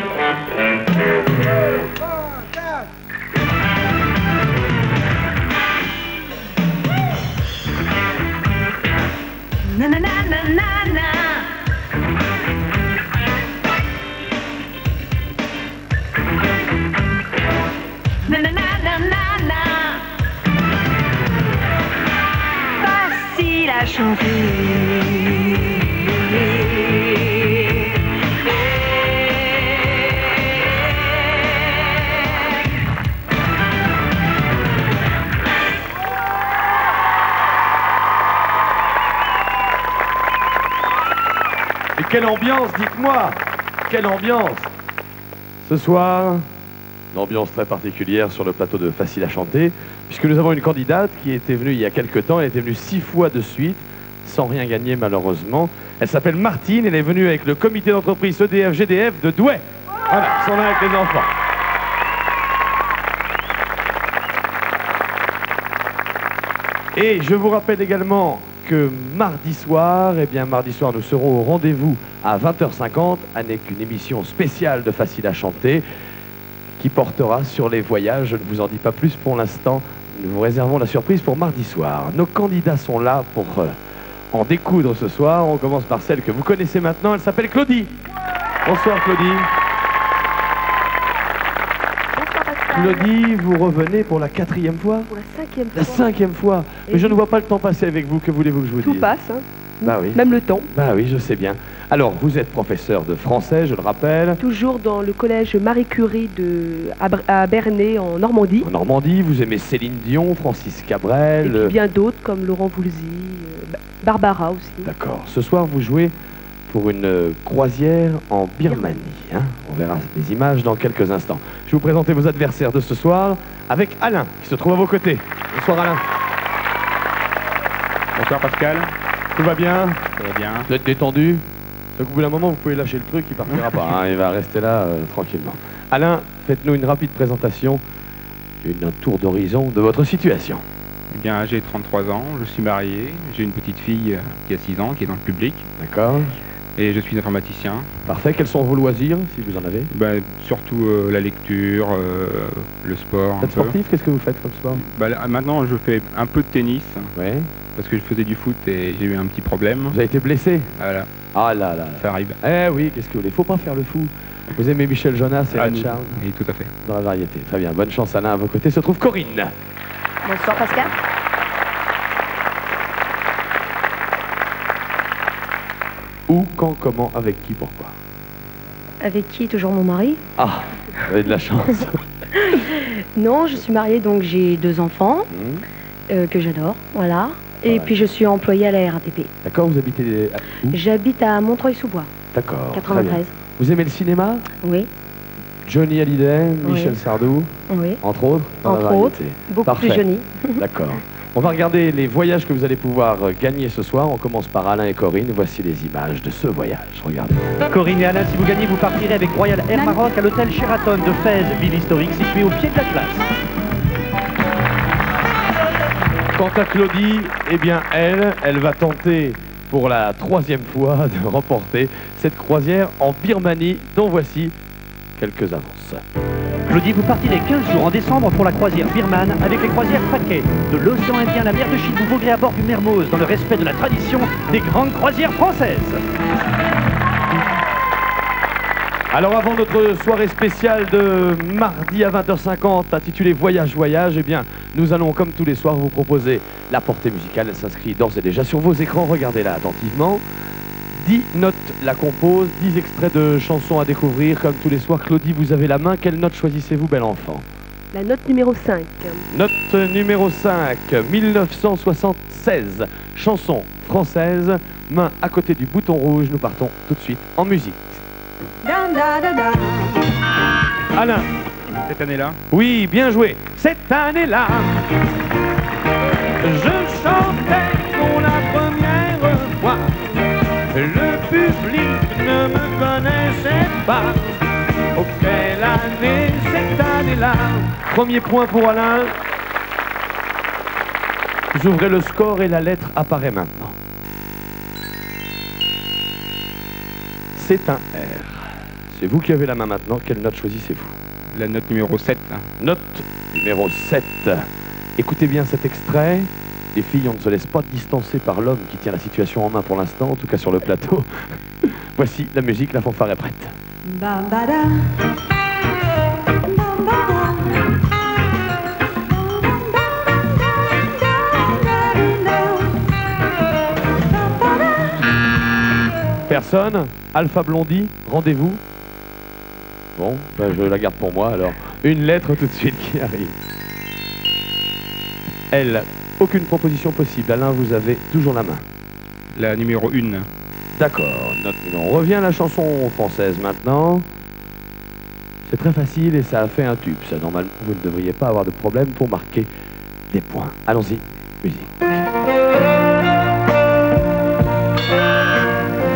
Na na na na na na. Na na na na na na. Facile à chanter. Et quelle ambiance, dites-moi! Quelle ambiance! Ce soir, une ambiance très particulière sur le plateau de Facile à chanter, puisque nous avons une candidate qui était venue il y a quelque temps, elle était venue 6 fois de suite, sans rien gagner malheureusement. Elle s'appelle Martine, elle est venue avec le comité d'entreprise EDF-GDF de Douai. Voilà, ils sont là avec les enfants. Et je vous rappelle également que mardi soir, nous serons au rendez-vous à 20h50 avec une émission spéciale de Facile à chanter qui portera sur les voyages. Je ne vous en dis pas plus pour l'instant. Nous vous réservons la surprise pour mardi soir. Nos candidats sont là pour en découdre ce soir. On commence par celle que vous connaissez maintenant. Elle s'appelle Claudie. Bonsoir Claudie. Claudie, vous revenez pour la 4e fois? Pour la 5e fois. La 5e fois. Mais je ne vois pas le temps passer avec vous. Que voulez-vous que je vous dise? Tout passe, hein. Bah oui. Même le temps. Bah oui, je sais bien. Alors, vous êtes professeur de français, je le rappelle. Toujours dans le collège Marie Curie à Bernay, en Normandie. En Normandie, vous aimez Céline Dion, Francis Cabrel. Et puis bien d'autres, comme Laurent Voulzy, Barbara aussi. D'accord. Ce soir, vous jouez pour une croisière en Birmanie. Hein. On verra les images dans quelques instants. Je vais vous présenter vos adversaires de ce soir avec Alain, qui se trouve à vos côtés. Bonsoir Alain. Bonsoir Pascal. Tout va bien? Ça va bien. Vous êtes détendu? Donc au bout d'un moment, vous pouvez lâcher le truc, il partira pas. Hein, il va rester là tranquillement. Alain, faites-nous une rapide présentation, un tour d'horizon de votre situation. Eh bien, j'ai 33 ans, je suis marié, j'ai une petite fille qui a 6 ans, qui est dans le public. D'accord. Et je suis informaticien. Parfait. Quels sont vos loisirs, si vous en avez? Ben, surtout la lecture, le sport. Vous êtes sportif? Qu'est-ce que vous faites comme sport? Ben, là, maintenant, je fais un peu de tennis. Oui. Parce que je faisais du foot et j'ai eu un petit problème. Vous avez été blessé? Voilà. Ah là là. Ça arrive. Eh oui, qu'est-ce que vous voulez? Faut pas faire le fou. Vous aimez Michel Jonas et Red Charles? Oui, tout à fait. Dans la variété. Très bien. Bonne chance Alain. À vos côtés se trouve Corinne. Bonsoir Pascal. Où, quand, comment, avec qui, pourquoi? Avec qui? Toujours mon mari. Ah, vous avez de la chance. Non, je suis mariée, donc j'ai 2 enfants que j'adore, voilà. Et puis je suis employée à la RATP. D'accord, vous habitez où? J'habite à Montreuil-sous-Bois. D'accord. 93. Vous aimez le cinéma? Oui. Johnny Hallyday, Michel Oui. Sardou, Oui. entre autres? Dans la Entre variété. autres, beaucoup Parfait. plus Johnny. D'accord. On va regarder les voyages que vous allez pouvoir gagner ce soir. On commence par Alain et Corinne. Voici les images de ce voyage. Regardez. Corinne et Alain, si vous gagnez, vous partirez avec Royal Air Maroc à l'hôtel Sheraton de Fès, ville historique située au pied de l'Atlas. Quant à Claudie, eh bien elle va tenter pour la 3e fois de remporter cette croisière en Birmanie, dont voici quelques avances. Claudie, vous partirez 15 jours en décembre pour la croisière birmane avec les croisières Paquet. De l'océan Indien à la mer de Chine, vous voguerez à bord du Mermoz dans le respect de la tradition des grandes croisières françaises. Alors avant notre soirée spéciale de mardi à 20h50 intitulée Voyage, Voyage, eh bien nous allons comme tous les soirs vous proposer la portée musicale. Elle s'inscrit d'ores et déjà sur vos écrans, regardez-la attentivement. 10 notes la composent, 10 extraits de chansons à découvrir comme tous les soirs. Claudie, vous avez la main, quelle note choisissez-vous, bel enfant? La note numéro 5. Note numéro 5, 1976, chanson française, main à côté du bouton rouge, nous partons tout de suite en musique. Alain. Cette année-là? Oui, bien joué. Cette année-là, je chantais pour la première fois. Le public ne me connaissait pas. Oh, quelle année, cette année-là. Premier point pour Alain. Vous ouvrez le score et la lettre apparaît maintenant. C'est un R. C'est vous qui avez la main maintenant. Quelle note choisissez-vous? La note numéro 7. Note numéro 7. Écoutez bien cet extrait. Les filles, on ne se laisse pas distancer par l'homme qui tient la situation en main pour l'instant, en tout cas sur le plateau. Voici la musique, la fanfare est prête. Personne? Alpha Blondie, rendez-vous? Bon, ben je la garde pour moi alors. Une lettre tout de suite qui arrive. Elle, aucune proposition possible. Alain, vous avez toujours la main. La numéro 1. D'accord, notre numéro. On revient à la chanson française maintenant. C'est très facile et ça a fait un tube. Ça, normalement, vous ne devriez pas avoir de problème pour marquer des points. Allons-y, musique.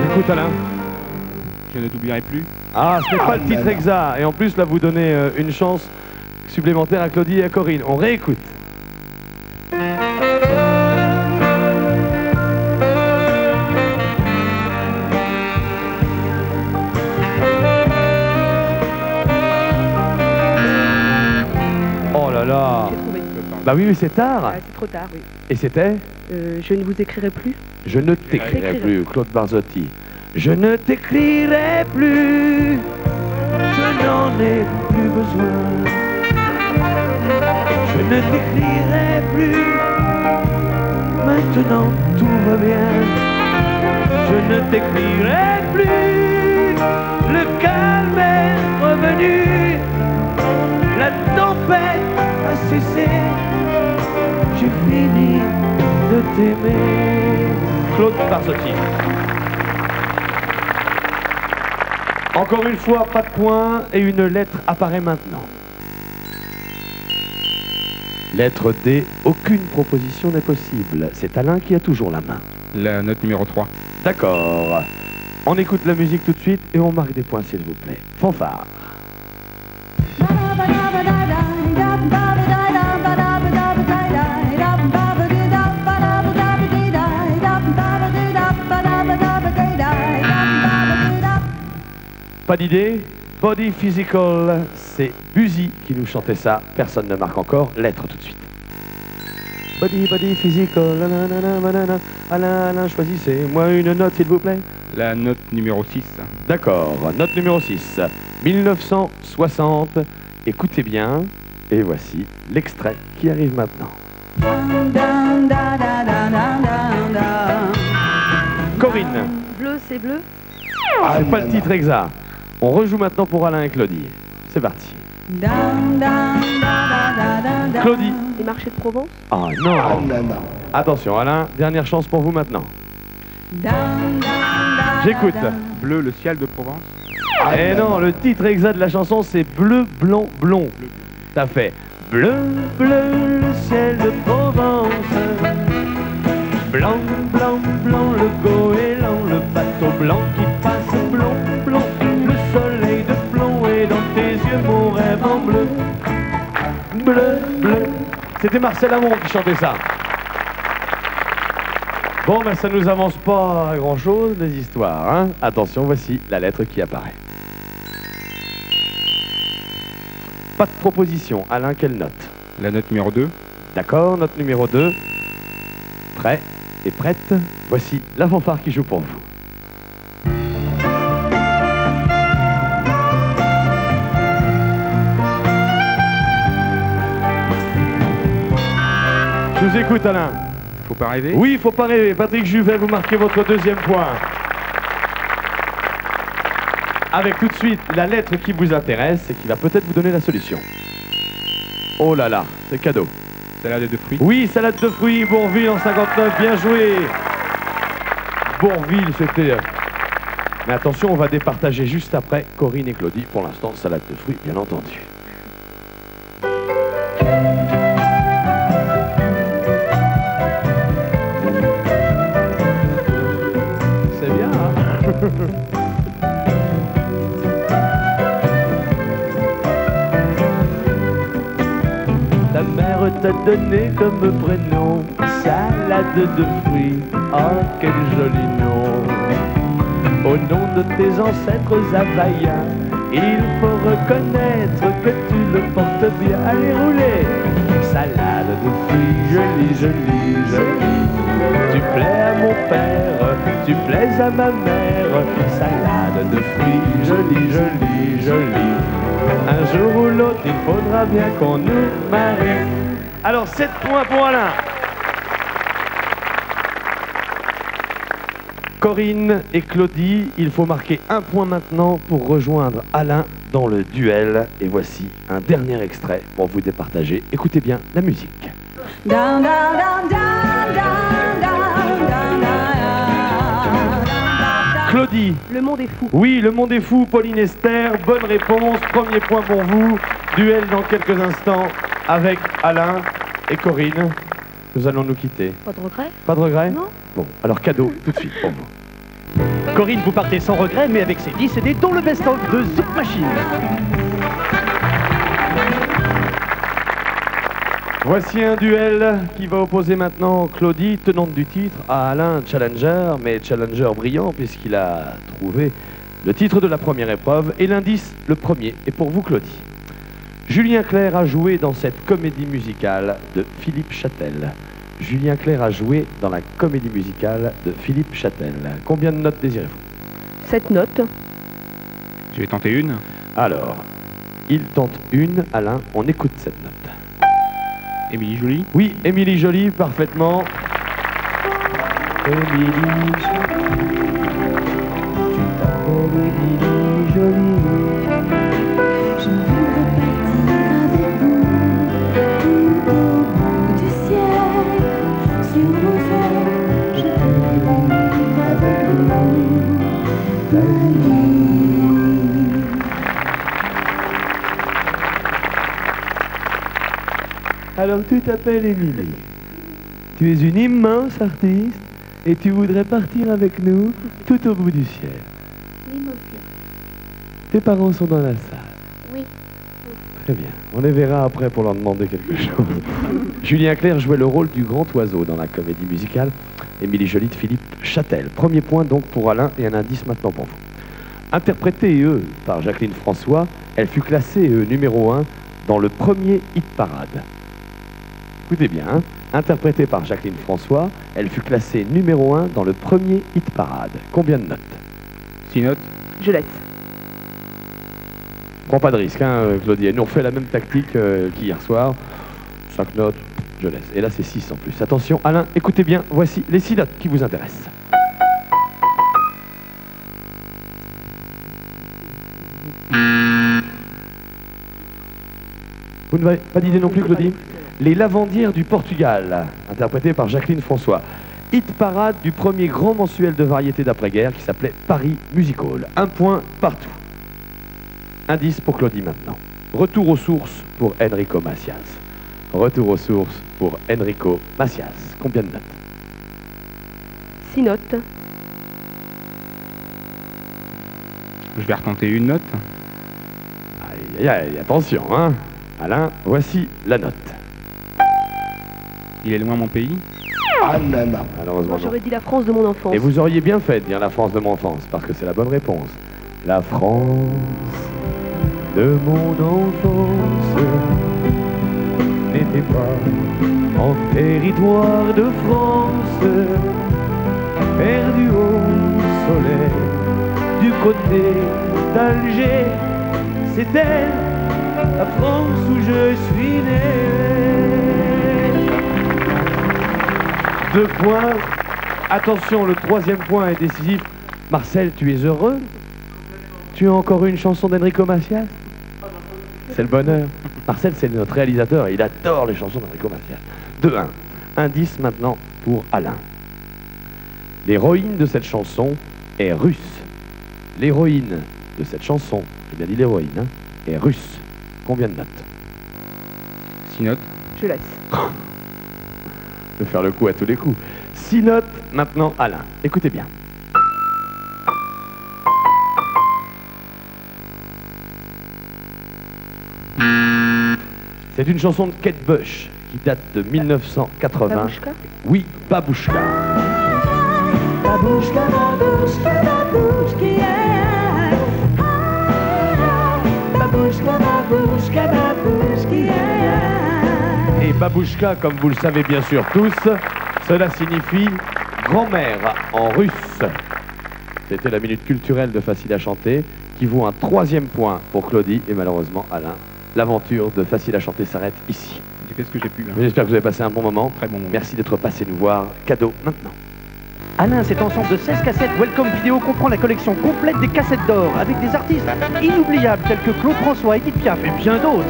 J'écoute Alain. Je ne t'oublierai plus. Ah, ce n'est pas le titre exact. Et en plus, là, vous donnez une chance supplémentaire à Claudie et à Corinne. On réécoute. Oh là là. J'ai trouvé. Bah oui, mais c'est tard. Ah, c'est trop tard, oui. Et c'était Je ne vous écrirai plus. Je ne t'écrirai T'écrirai. plus, Claude Barzotti. Je ne t'écrirai plus, je n'en ai plus besoin. Je ne t'écrirai plus, maintenant tout va bien. Je ne t'écrirai plus, le calme est revenu. La tempête a cessé, j'ai fini de t'aimer. Claude Barzotti. Encore une fois, pas de points et une lettre apparaît maintenant. Lettre D, aucune proposition n'est possible. C'est Alain qui a toujours la main. La note numéro 3. D'accord. On écoute la musique tout de suite et on marque des points s'il vous plaît. Fanfare. Pas d'idée? Body Physical, c'est Buzy qui nous chantait ça. Personne ne marque encore. Lettre tout de suite. Body Physical, nanana, Alain, choisissez-moi une note s'il vous plaît. La note numéro 6. D'accord, note numéro 6. 1960. Écoutez bien. Et voici l'extrait qui arrive maintenant. Corinne. Bleu, c'est bleu. Ah, c'est pas le titre exact. On rejoue maintenant pour Alain et Claudie. C'est parti. Claudie. Les marchés de Provence. Ah non. Attention Alain, dernière chance pour vous maintenant. J'écoute. Bleu, le ciel de Provence. Eh non, le titre exact de la chanson c'est Bleu, blanc, blond. Ça fait bleu, bleu, le ciel de Provence. Blanc, blanc, blanc, le goéland, le bateau blanc qui passe blond, blond. Le soleil de plomb est dans tes yeux, mon rêve en bleu. Bleu, bleu. C'était Marcel Amont qui chantait ça. Bon, ben ça nous avance pas à grand chose, les histoires, hein. Attention, voici la lettre qui apparaît. Pas de proposition. Alain, quelle note? La note numéro 2. D'accord, note numéro 2. Prêt et prête? Voici la fanfare qui joue pour vous. Je vous écoute, Alain. Faut pas rêver. Oui, faut pas rêver. Patrick Juvet, vous marquez votre deuxième point. Avec tout de suite la lettre qui vous intéresse et qui va peut-être vous donner la solution. Oh là là, c'est cadeau. Salade de fruits. Oui, salade de fruits, Bourville en 59, bien joué. Bourville, c'était... Mais attention, on va départager juste après Corinne et Claudie. Pour l'instant, salade de fruits, bien entendu. C'est bien, hein? Ta mère t'a donné comme prénom salade de fruits. Oh, quel joli nom! Au nom de tes ancêtres havaïens, Il faut reconnaître que tu le portes bien. Allez, roulez. Salade de fruits, jolie, jolie, jolie. Tu plais à mon père, tu plais à ma mère. Salade de fruits, jolie, jolie, jolie. Un jour ou l'autre, il faudra bien qu'on nous marie. Alors, 7 points pour Alain. Corinne et Claudie, il faut marquer 1 point maintenant pour rejoindre Alain dans le duel. Et voici un dernier extrait pour vous départager. Écoutez bien la musique. Down, down, down, down, down, down, down, down. Claudie. Le monde est fou. Oui, le monde est fou, Pauline Esther. Bonne réponse, premier point pour vous. Duel dans quelques instants avec Alain et Corinne. Nous allons nous quitter. Pas de regret? Pas de regret? Non. Bon, alors cadeau tout de suite pour vous. Corinne, vous partez sans regret, mais avec ses 10 CD, dont le best-of de Zouk Machine. Voici un duel qui va opposer maintenant Claudie, tenante du titre, à Alain, challenger, mais challenger brillant puisqu'il a trouvé le titre de la première épreuve et l'indice, le premier, est pour vous Claudie. Julien Clerc a joué dans cette comédie musicale de Philippe Châtel. Julien Clerc a joué dans la comédie musicale de Philippe Châtel. Combien de notes désirez-vous? 7 notes. Je vais tenter une. Alors, il tente une, Alain, on écoute cette note. Émilie Joly. Oui, Émilie Joly, parfaitement. Émilie Joly, tu t'appelles Émilie Joly. Je veux repartir avec vous, tout au bout du ciel, sur vos ailes, je veux vivre avec vous, la nuit. Alors tu t'appelles Émilie. Tu es une immense artiste et tu voudrais partir avec nous tout au bout du ciel. L'émotion, Tes parents sont dans la salle. oui. Très bien. On les verra après pour leur demander quelque chose. Julien Clerc jouait le rôle du grand oiseau dans la comédie musicale. Émilie Joly de Philippe Châtel. Premier point donc pour Alain et un indice maintenant pour vous. Interprétée par Jacqueline François, elle fut classée numéro 1 dans le premier hit parade. Écoutez bien, hein. Interprétée par Jacqueline François, elle fut classée numéro 1 dans le premier hit parade. Combien de notes? 6 notes. Je laisse. Prends pas de risque, hein, Claudie. Elle nous refait la même tactique qu'hier soir. 5 notes, je laisse. Et là, c'est 6 en plus. Attention, Alain, écoutez bien. Voici les 6 notes qui vous intéressent. Vous n'avez pas d'idée non plus, Claudie? Les Lavandières du Portugal, interprétées par Jacqueline François. Hit parade du premier grand mensuel de variété d'après-guerre qui s'appelait Paris Music Hall. 1 point partout. Indice pour Claudie maintenant. Retour aux sources pour Enrico Macias. Retour aux sources pour Enrico Macias. Combien de notes? 6 notes. Je vais retenter une note. Aïe, aïe, aïe, attention, hein. Alain, voici la note. Il est loin mon pays. Ah non, non, malheureusement Moi, non. j'aurais dit la France de mon enfance. Et vous auriez bien fait de dire la France de mon enfance, parce que c'est la bonne réponse. La France de mon enfance n'était pas en territoire de France, perdu au soleil du côté d'Alger. C'était la France où je suis né. 2 points. Attention, le 3e point est décisif. Marcel, tu es heureux? Tu as encore une chanson d'Enrico Macias? C'est le bonheur. Marcel, c'est notre réalisateur et il adore les chansons d'Enrico Macias. 2-1. Indice maintenant pour Alain. L'héroïne de cette chanson est russe. L'héroïne de cette chanson, j'ai bien dit l'héroïne, hein, est russe. Combien de notes? 6 notes. Je laisse. De faire le coup à tous les coups. 6 notes maintenant, Alain. Écoutez bien. C'est une chanson de Kate Bush qui date de 1980. Babouchka? Oui, Babouchka. Babushka, babushka, babushka, yeah. babouchka, babouchki, Et babouchka, comme vous le savez bien sûr tous, cela signifie grand-mère en russe. C'était la minute culturelle de Facile à chanter qui vaut un 3e point pour Claudie et malheureusement Alain. L'aventure de Facile à chanter s'arrête ici. J'ai fait ce que j'ai pu. Hein. J'espère que vous avez passé un bon moment. Très bon moment. Merci d'être passé nous voir. Cadeau maintenant. Alain, cet ensemble de 16 cassettes Welcome Vidéo comprend la collection complète des cassettes d'or avec des artistes inoubliables tels que Claude François, Edith Piaf et bien d'autres.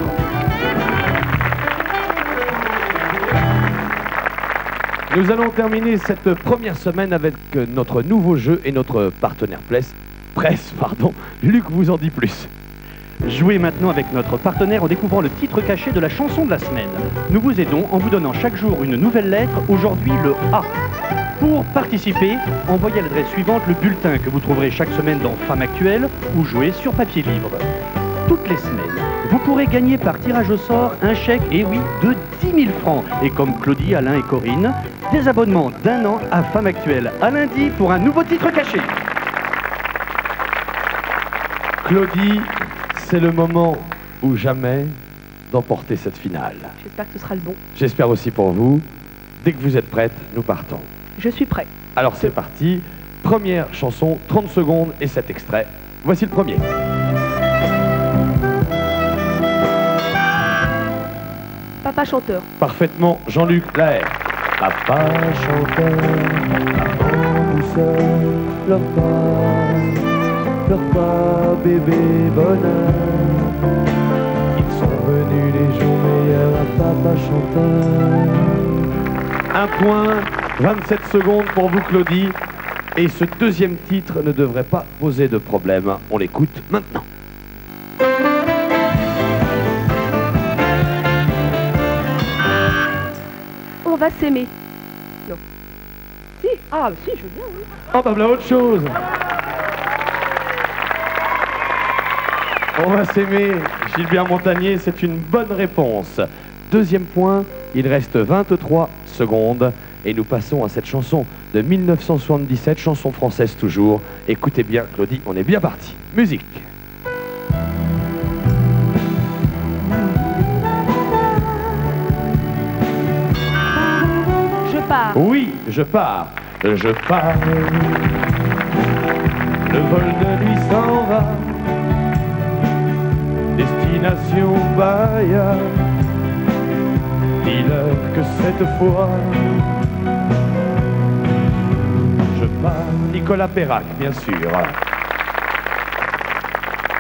Nous allons terminer cette première semaine avec notre nouveau jeu et notre partenaire presse, Luc vous en dit plus. Jouez maintenant avec notre partenaire en découvrant le titre caché de la chanson de la semaine. Nous vous aidons en vous donnant chaque jour une nouvelle lettre, aujourd'hui le A. Pour participer, envoyez à l'adresse suivante le bulletin que vous trouverez chaque semaine dans Femme Actuelle ou jouez sur papier libre. Toutes les semaines, vous pourrez gagner par tirage au sort un chèque, et oui, de 10 000 francs. Et comme Claudie, Alain et Corinne, des abonnements d'1 an à Femme Actuelle à lundi pour un nouveau titre caché. Claudie, c'est le moment ou jamais d'emporter cette finale. J'espère que ce sera le bon. J'espère aussi pour vous. Dès que vous êtes prête, nous partons. Je suis prêt. Alors c'est parti. Première chanson, 30 secondes et 7 extraits. Voici le premier. Papa chanteur. Parfaitement, Jean-Luc Lahaye. Papa chanteur, maman douceur, pleure pas, bébé bonheur. Ils sont venus les jours meilleurs à papa chanteur. Un point, 27 secondes pour vous Claudie. Et ce deuxième titre ne devrait pas poser de problème. On l'écoute maintenant. On va s'aimer. Non. Si. Ah, si, je veux bien, oui. Oh, bah, voilà autre chose. On va s'aimer. Gilbert Montagnier, c'est une bonne réponse. Deuxième point, il reste 23 secondes. Et nous passons à cette chanson de 1977, chanson française toujours. Écoutez bien, Claudie, on est bien parti. Musique. Je pars. Oui, je pars. Je pars. Le vol de nuit s'en va. Destination Bahia. Dis-leur que cette fois je pars. Nicolas Perrac, bien sûr.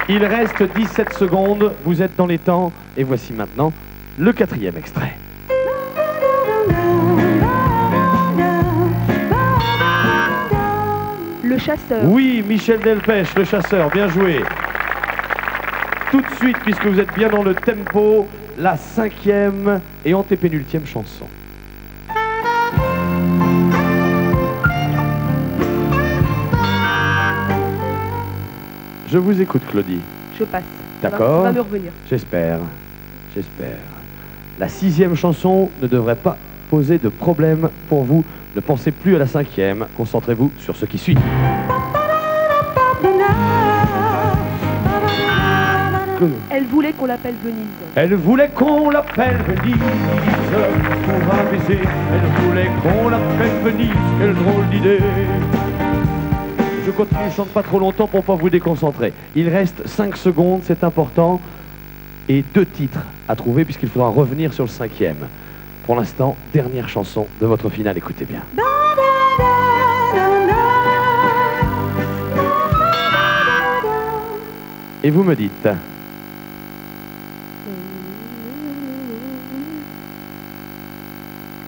Il reste 17 secondes, vous êtes dans les temps, et voici maintenant le quatrième extrait. Le chasseur. Oui, Michel Delpech, le chasseur, bien joué. Tout de suite, puisque vous êtes bien dans le tempo, la 5e et antépénultième chanson. Je vous écoute, Claudie. Je passe. D'accord. Ça va me revenir. J'espère. La 6e chanson ne devrait pas poser de problème pour vous. Ne pensez plus à la 5e. Concentrez-vous sur ce qui suit. Elle voulait qu'on l'appelle Venise. Elle voulait qu'on l'appelle Venise pour un baiser. Elle voulait qu'on l'appelle Venise. Quelle drôle d'idée. Je continue, je chante pas trop longtemps pour pas vous déconcentrer. Il reste 5 secondes, c'est important. Et 2 titres à trouver puisqu'il faudra revenir sur le 5e. Pour l'instant, dernière chanson de votre finale, écoutez bien. Et vous me dites...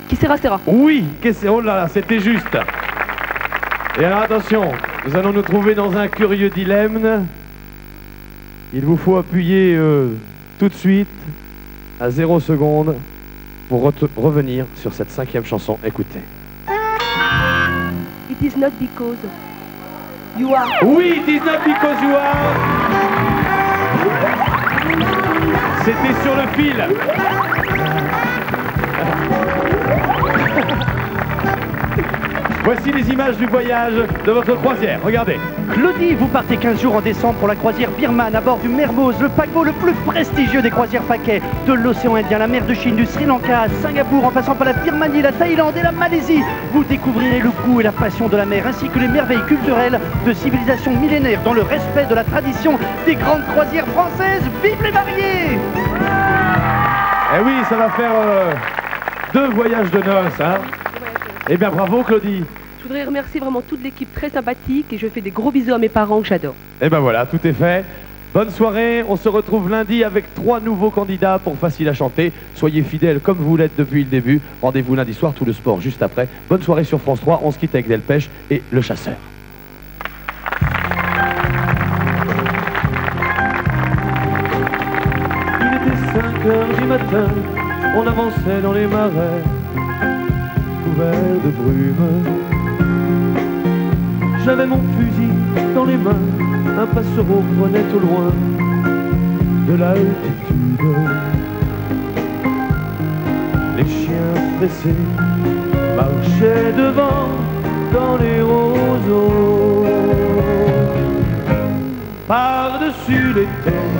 Qui sera. Oui, oh là là, c'était juste. Et alors attention, nous allons nous trouver dans un curieux dilemme. Il vous faut appuyer tout de suite à 0 seconde pour revenir sur cette 5e chanson. Écoutez. It is not because you are. Oui, it is not because you are. C'était sur le fil. Voici les images du voyage de votre croisière. Regardez. Claudie, vous partez 15 jours en décembre pour la croisière Birman à bord du Mermoz, le paquebot le plus prestigieux des croisières paquets. De l'océan Indien, la mer de Chine, du Sri Lanka à Singapour, en passant par la Birmanie, la Thaïlande et la Malaisie. Vous découvrirez le goût et la passion de la mer, ainsi que les merveilles culturelles de civilisations millénaires dans le respect de la tradition des grandes croisières françaises. Vive les mariés! Eh oui, ça va faire 2 voyages de noces, hein. Eh bien, bravo, Claudie. Je voudrais remercier vraiment toute l'équipe très sympathique et je fais des gros bisous à mes parents que j'adore. Eh ben voilà, tout est fait. Bonne soirée, on se retrouve lundi avec 3 nouveaux candidats pour Facile à chanter. Soyez fidèles comme vous l'êtes depuis le début. Rendez-vous lundi soir, tout le sport juste après. Bonne soirée sur France 3, on se quitte avec Delpech et Le Chasseur. Il était 5 heures du matin, on avançait dans les marais, couverts de brume. J'avais mon fusil dans les mains, un passereau prenait au loin de l'altitude. Les chiens pressés marchaient devant dans les roseaux. Par-dessus les terres